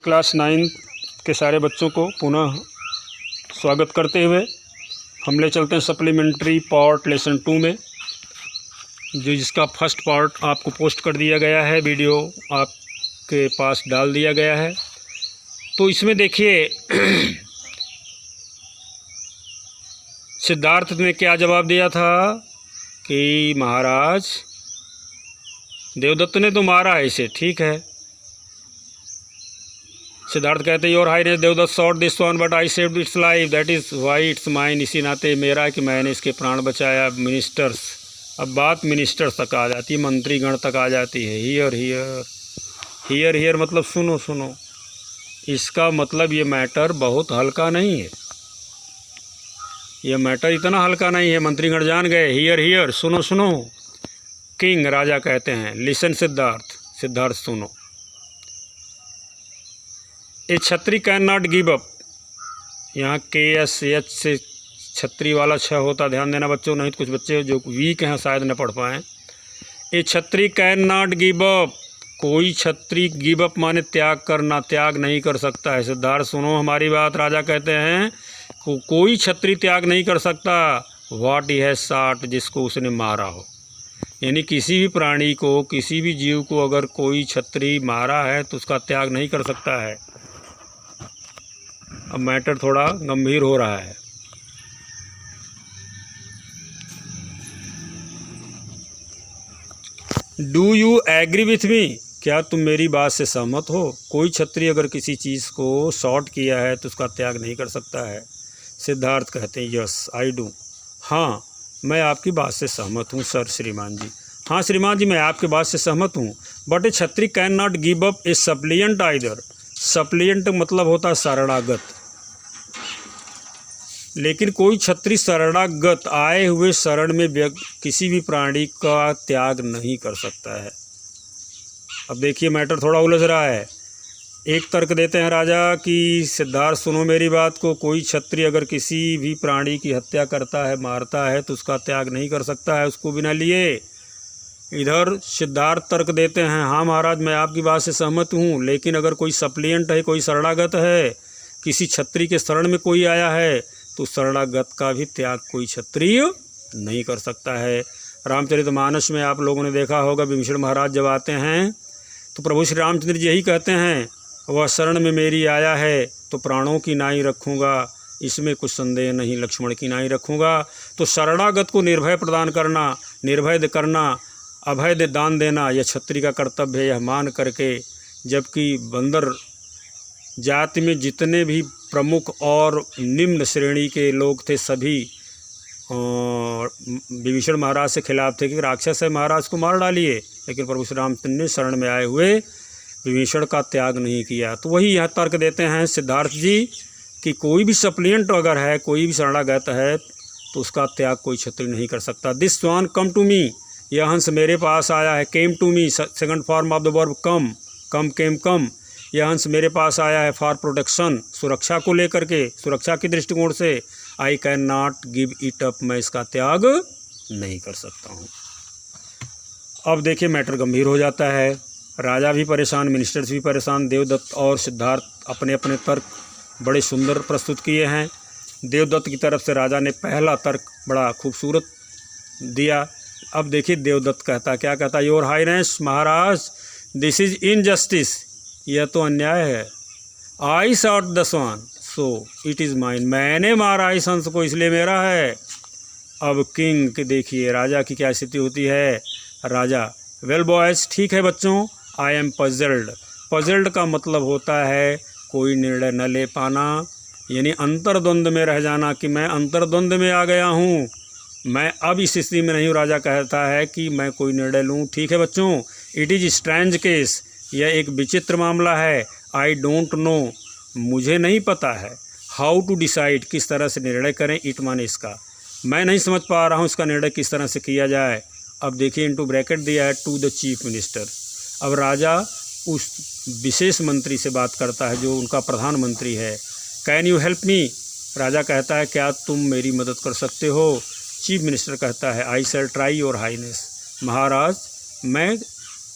Class 9 के सारे बच्चों को पुनः स्वागत करते हुए हम ले चलते हैं सप्लीमेंट्री पार्ट लेसन 2 में, जिसका फर्स्ट पार्ट आपको पोस्ट कर दिया गया है, वीडियो आपके पास डाल दिया गया है। तो इसमें देखिए सिद्धार्थ ने क्या जवाब दिया था कि महाराज देवदत्त ने तो मारा है इसे, ठीक है। सिद्धार्थ कहते your highness Devdatt shot this one but I saved its life, that is why it's mine. इसी नाते मेरा कि मैंने इसके प्राण बचाया। मिनिस्टर्स, अब बात मिनिस्टर्स तक आ जाती है, मंत्रीगण तक आ जाती है। हियर हियर हियर हियर मतलब सुनो सुनो। इसका मतलब ये मैटर बहुत हल्का नहीं है, यह मैटर इतना हल्का नहीं है। मंत्रीगण जान गए। हियर हियर सुनो सुनो। किंग राजा कहते हैं लिसन सिद्धार्थ, सिद्धार्थ सुनो। ए Kshatri can not give up, यहाँ KSH से छत्री वाला छ होता, ध्यान देना बच्चों, नहीं तो कुछ बच्चे जो वीक हैं शायद न पढ़ पाएँ। ए Kshatri can not give up, कोई छत्री गिव अप माने त्याग करना, त्याग नहीं कर सकता है। सिद्धार्थ सुनो हमारी बात, राजा कहते हैं कोई छत्री त्याग नहीं कर सकता। व्हाट ही हैज शॉट, जिसको उसने मारा हो, यानी किसी भी प्राणी को, किसी भी जीव को अगर कोई छत्री मारा है तो उसका त्याग नहीं कर सकता है। अब मैटर थोड़ा गंभीर हो रहा है। Do you agree with me, क्या तुम मेरी बात से सहमत हो? कोई छत्री अगर किसी चीज़ को शॉर्ट किया है तो उसका त्याग नहीं कर सकता है। सिद्धार्थ कहते हैं यस आई डू, हाँ मैं आपकी बात से सहमत हूँ सर श्रीमान जी। हाँ श्रीमान जी मैं आपकी बात से सहमत हूँ। But a Kshatri can not give up a suppliant either, suppliant मतलब होता है शरणागत, लेकिन कोई छत्री शरणागत आए हुए शरण में किसी भी प्राणी का त्याग नहीं कर सकता है। अब देखिए मैटर थोड़ा उलझ रहा है। एक तर्क देते हैं राजा कि सिद्धार्थ सुनो मेरी बात को, कोई छत्री अगर किसी भी प्राणी की हत्या करता है, मारता है तो उसका त्याग नहीं कर सकता है उसको बिना लिए। इधर सिद्धार्थ तर्क देते हैं हाँ महाराज मैं आपकी बात से सहमत हूँ, लेकिन अगर कोई सप्लिएंट है, कोई शरणागत है, किसी छत्री के शरण में कोई आया है तो शरणागत का भी त्याग कोई क्षत्रिय नहीं कर सकता है। रामचरितमानस में आप लोगों ने देखा होगा, विभीषण महाराज जब आते हैं तो प्रभु श्री रामचंद्र जी यही कहते हैं वह शरण में मेरी आया है तो प्राणों की नाई रखूँगा, इसमें कुछ संदेह नहीं, लक्ष्मण की नाई रखूँगा। तो शरणागत को निर्भय प्रदान करना, निर्भय करना, अभय दान देना यह क्षत्रिय का कर्तव्य है, यह मान करके। जबकि बंदर जाति में जितने भी प्रमुख और निम्न श्रेणी के लोग थे सभी विभीषण महाराज से खिलाफ थे कि राक्षस है महाराज को मार डालिए, लेकिन प्रभु श्री रामचंद्र ने शरण में आए हुए विभीषण का त्याग नहीं किया। तो वही यह तर्क देते हैं सिद्धार्थ जी कि कोई भी सप्लिएंट अगर है, कोई भी शरणागत है तो उसका त्याग कोई क्षत्रिय नहीं कर सकता। This swan come to me, यह हंस मेरे पास आया है। Came to me second form of the verb come, come came come, यह हंस मेरे पास आया है फॉर प्रोटेक्शन, सुरक्षा को लेकर के, सुरक्षा के दृष्टिकोण से। I can not give it up, मैं इसका त्याग नहीं कर सकता हूँ। अब देखिए मैटर गंभीर हो जाता है, राजा भी परेशान, मिनिस्टर्स भी परेशान। देवदत्त और सिद्धार्थ अपने अपने तर्क बड़े सुंदर प्रस्तुत किए हैं। देवदत्त की तरफ से राजा ने पहला तर्क बड़ा खूबसूरत दिया। अब देखिए देवदत्त कहता, क्या कहता, your highness Maharaj this is injustice, यह तो अन्याय है। I shot the swan so it is mine, मैंने मारा इस हंस को इसलिए मेरा है। अब किंग के देखिए राजा की क्या स्थिति होती है। राजा वेल बॉयज, ठीक है बच्चों, आई एम पजल्ड। पजल्ड का मतलब होता है कोई निर्णय न ले पाना, यानी अंतर्द्वंद में रह जाना, कि मैं अंतर्द्वंद में आ गया हूँ, मैं अब इस स्थिति में नहीं हूँ। राजा कहता है कि मैं कोई निर्णय लूँ। ठीक है बच्चों, इट इज़ स्ट्रेंज केस, यह एक विचित्र मामला है। आई डोंट नो, मुझे नहीं पता है। हाउ टू डिसाइड, किस तरह से निर्णय करें। इट माने इसका, मैं नहीं समझ पा रहा हूँ इसका निर्णय किस तरह से किया जाए। अब देखिए इनटू ब्रैकेट दिया है टू द चीफ मिनिस्टर। अब राजा उस विशेष मंत्री से बात करता है जो उनका प्रधानमंत्री है। कैन यू हेल्प मी, राजा कहता है क्या तुम मेरी मदद कर सकते हो? चीफ मिनिस्टर कहता है आई शैल ट्राई योर हाईनेस, महाराज मैं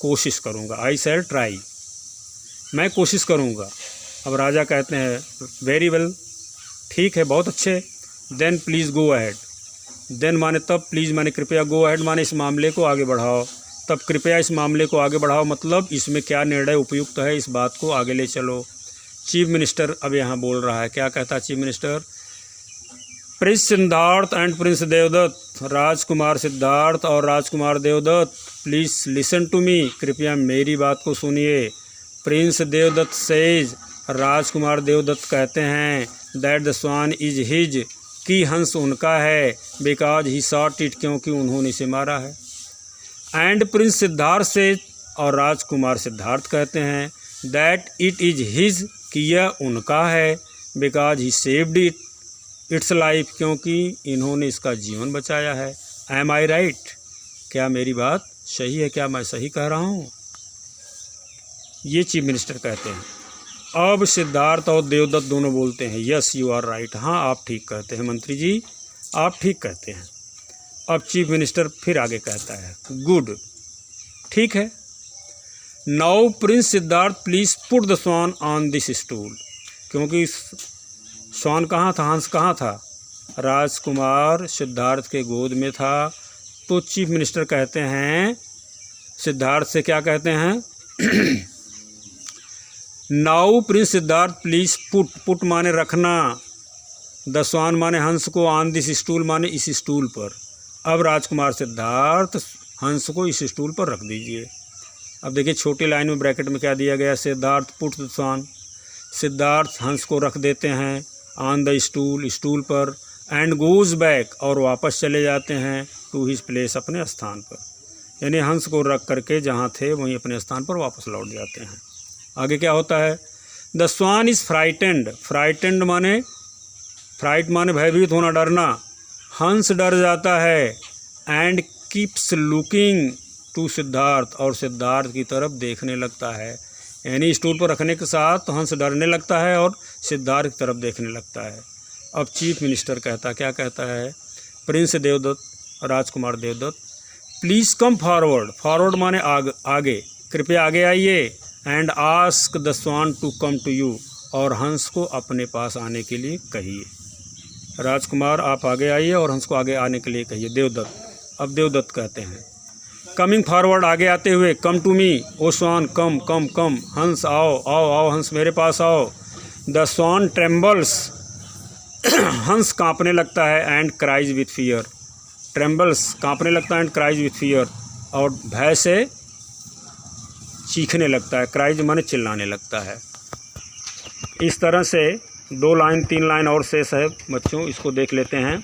कोशिश करूँगा। आई शैल ट्राई, मैं कोशिश करूँगा। अब राजा कहते हैं वेरी वेल, ठीक है, बहुत अच्छे। Then please go ahead. Then माने तब, प्लीज़ माने कृपया, गो अहेड माने इस मामले को आगे बढ़ाओ। तब कृपया इस मामले को आगे बढ़ाओ मतलब इसमें क्या निर्णय उपयुक्त है, इस बात को आगे ले चलो। चीफ मिनिस्टर अब यहाँ बोल रहा है, क्या कहता है chief minister? Prince Siddhartha and prince Devadatta, राजकुमार सिद्धार्थ और राजकुमार Devadatta, please listen to me, कृपया मेरी बात को सुनिए। प्रिंस देवदत्त सेज, राजकुमार देवदत्त कहते हैं, that the swan is his, कि हंस उनका है, बिकॉज ही शॉट इट, क्योंकि उन्होंने इसे मारा है। एंड प्रिंस सिद्धार्थ सेज, और राजकुमार सिद्धार्थ कहते हैं, दैट इट इज हिज, कि यह उनका है, because he saved it it's life, क्योंकि इन्होंने इसका जीवन बचाया है। एम आई राइट? क्या मेरी बात सही है? क्या मैं सही कह रहा हूँ? ये चीफ मिनिस्टर कहते हैं। अब सिद्धार्थ और देवदत्त दोनों बोलते हैं, यस यू आर राइट, हाँ आप ठीक कहते हैं मंत्री जी, आप ठीक कहते हैं। अब चीफ मिनिस्टर फिर आगे कहता है, गुड, ठीक है। Now prince Siddhartha please put the swan on this stool, क्योंकि स्वान कहाँ था, हंस कहाँ था? राजकुमार सिद्धार्थ के गोद में था। तो चीफ मिनिस्टर कहते हैं सिद्धार्थ से, क्या कहते हैं? Now prince Siddhartha please put माने रखना, द स्वान माने हंस को, ऑन दिस स्टूल माने इस स्टूल पर। अब राजकुमार सिद्धार्थ हंस को इस स्टूल पर रख दीजिए। अब देखिए छोटी लाइन में ब्रैकेट में क्या दिया गया, सिद्धार्थ पुट द स्वान, सिद्धार्थ हंस को रख देते हैं ऑन द स्टूल, स्टूल पर, एंड गोज़ बैक, और वापस चले जाते हैं टू हिज प्लेस, अपने स्थान पर। यानी हंस को रख करके जहाँ थे वहीं अपने स्थान पर वापस लौट जाते हैं। आगे क्या होता है? The swan is frightened, frightened माने, फ्राइट माने भयभीत होना, डरना। हंस डर जाता है, and keeps looking to Siddhartha, और सिद्धार्थ की तरफ देखने लगता है। यानी स्टूल पर रखने के साथ हंस डरने लगता है और सिद्धार्थ की तरफ देखने लगता है। अब चीफ मिनिस्टर कहता, क्या कहता है? प्रिंस देवदत्त, राजकुमार Devadatta, please come forward, forward माने आगे, कृपया आगे आइए, and ask the swan to come to you, और हंस को अपने पास आने के लिए कहिए। राजकुमार आप आगे आइए और हंस को आगे आने के लिए कहिए। देवदत्त, अब देवदत्त कहते हैं, कमिंग फॉरवर्ड, आगे आते हुए, कम टू मी, ओ स्वान कम कम कम, हंस आओ आओ आओ, हंस मेरे पास आओ। द स्वान ट्रेम्बल्स, हंस कांपने लगता है, and cries with fear, trembles कांपने लगता है, एंड क्राइज विथ फियर, और भय से चीखने लगता है, क्राइज माने चिल्लाने लगता है। इस तरह से 2 लाइन 3 लाइन और शेष है बच्चों, इसको देख लेते हैं।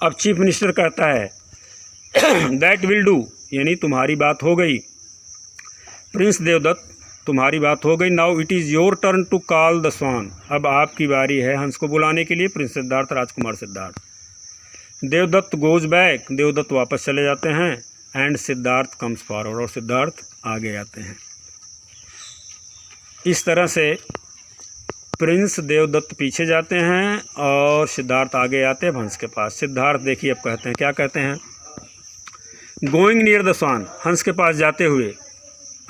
अब चीफ मिनिस्टर कहता है दैट विल डू, यानी तुम्हारी बात हो गई। प्रिंस देवदत्त, तुम्हारी बात हो गई। Now it is your turn to call the swan, अब आपकी बारी है हंस को बुलाने के लिए। प्रिंस सिद्धार्थ, राजकुमार सिद्धार्थ। देवदत्त गोज बैक, देवदत्त वापस चले जाते हैं, एंड सिद्धार्थ कम्स फॉरवर्ड, और सिद्धार्थ आगे आते हैं। इस तरह से प्रिंस देवदत्त पीछे जाते हैं और सिद्धार्थ आगे आते हैं हंस के पास। सिद्धार्थ देखिए अब कहते हैं, क्या कहते हैं? गोइंग नियर द स्वान, हंस के पास जाते हुए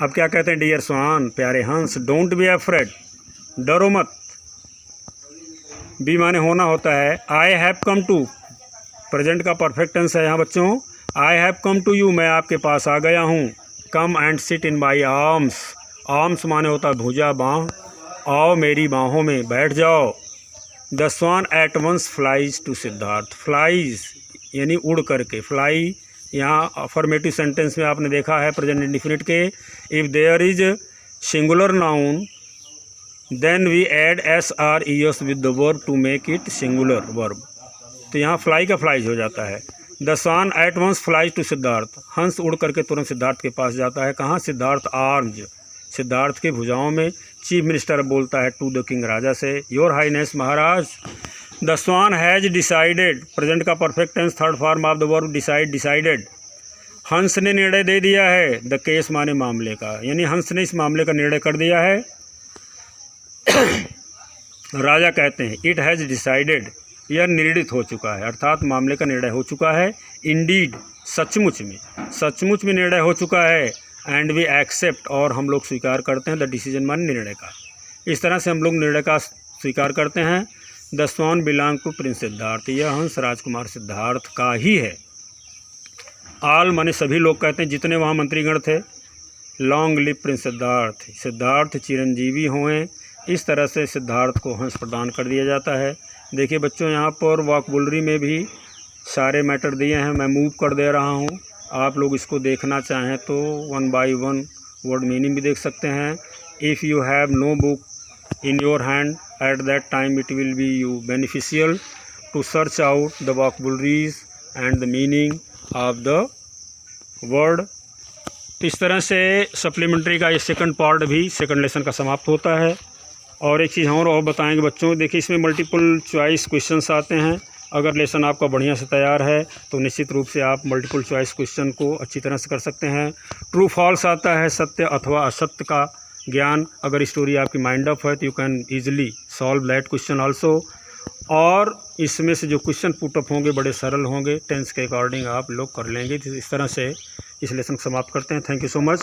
अब क्या कहते हैं? डियर स्वान, प्यारे हंस, डोंट बी अफ्रेड, डरो मत। बी माने होना होता है। I have come to, present का परफेक्ट टेंस है यहाँ बच्चों। I have come to you, मैं आपके पास आ गया हूँ। Come and sit in my arms, arms माने होता है भुजा, बाँह, आओ मेरी बाहों में बैठ जाओ। The swan at once flies to Siddhartha, flies यानी उड़ करके, फ्लाई यहाँ अफर्मेटिव सेंटेंस में आपने देखा है प्रेजेंट इंडिफिनिट के, if there is singular noun then we add SRES with the verb to make it singular verb, तो यहाँ फ्लाई का फ्लाइज हो जाता है। The swan at once flies to Siddhartha, हंस उड़ करके तुरंत सिद्धार्थ के पास जाता है। कहाँ? सिद्धार्थ आर्म्स, सिद्धार्थ के भुजाओं में। चीफ मिनिस्टर बोलता है टू द किंग, राजा से, योर हाईनेस महाराज, the swan has decided, present का perfect tense third form of the verb decide, decided, हंस ने निर्णय दे दिया है। द केस माने मामले का, यानी हंस ने इस मामले का निर्णय कर दिया है। राजा कहते हैं इट हैज़ डिसाइडेड, यह निर्णित हो चुका है, अर्थात मामले का निर्णय हो चुका है। इंडीड, सचमुच में निर्णय हो चुका है। एंड वी एक्सेप्ट, और हम लोग स्वीकार करते हैं, द डिसीजन मान निर्णय का। इस तरह से हम लोग निर्णय का स्वीकार करते हैं। The swan belong to prince Siddhartha, यह हंस राजकुमार सिद्धार्थ का ही है। ऑल माने सभी लोग कहते हैं जितने वहाँ मंत्रीगण थे। Long live Prince Siddharth, Siddharth Chiranjeevi हों, इस तरह से सिद्धार्थ को हंस प्रदान कर दिया जाता है। देखिए बच्चों, यहाँ पर वोकैबुलरी में भी सारे मैटर दिए हैं, मैं मूव कर दे रहा हूँ। आप लोग इसको देखना चाहें तो 1 बाय 1 वर्ड मीनिंग भी देख सकते हैं। If you have no book in your hand at that time, it will be you beneficial to search out the vocabularies and the meaning of the word। इस तरह से सप्लीमेंट्री का ये second part भी सेकंड लेसन का समाप्त होता है। और एक चीज़ और बताएंगे बच्चों, देखिए इसमें मल्टीपल चॉइस क्वेश्चंस आते हैं। अगर लेसन आपका बढ़िया से तैयार है तो निश्चित रूप से आप मल्टीपल चॉइस क्वेश्चन को अच्छी तरह से कर सकते हैं। ट्रू फॉल्स आता है, सत्य अथवा असत्य का ज्ञान। अगर स्टोरी आपकी माइंड अप है तो you can easily solve that question also. और इसमें से जो क्वेश्चन पुट अप होंगे बड़े सरल होंगे, टेंस के अकॉर्डिंग आप लोग कर लेंगे। इस तरह से इस लेसन को समाप्त करते हैं। Thank you so much.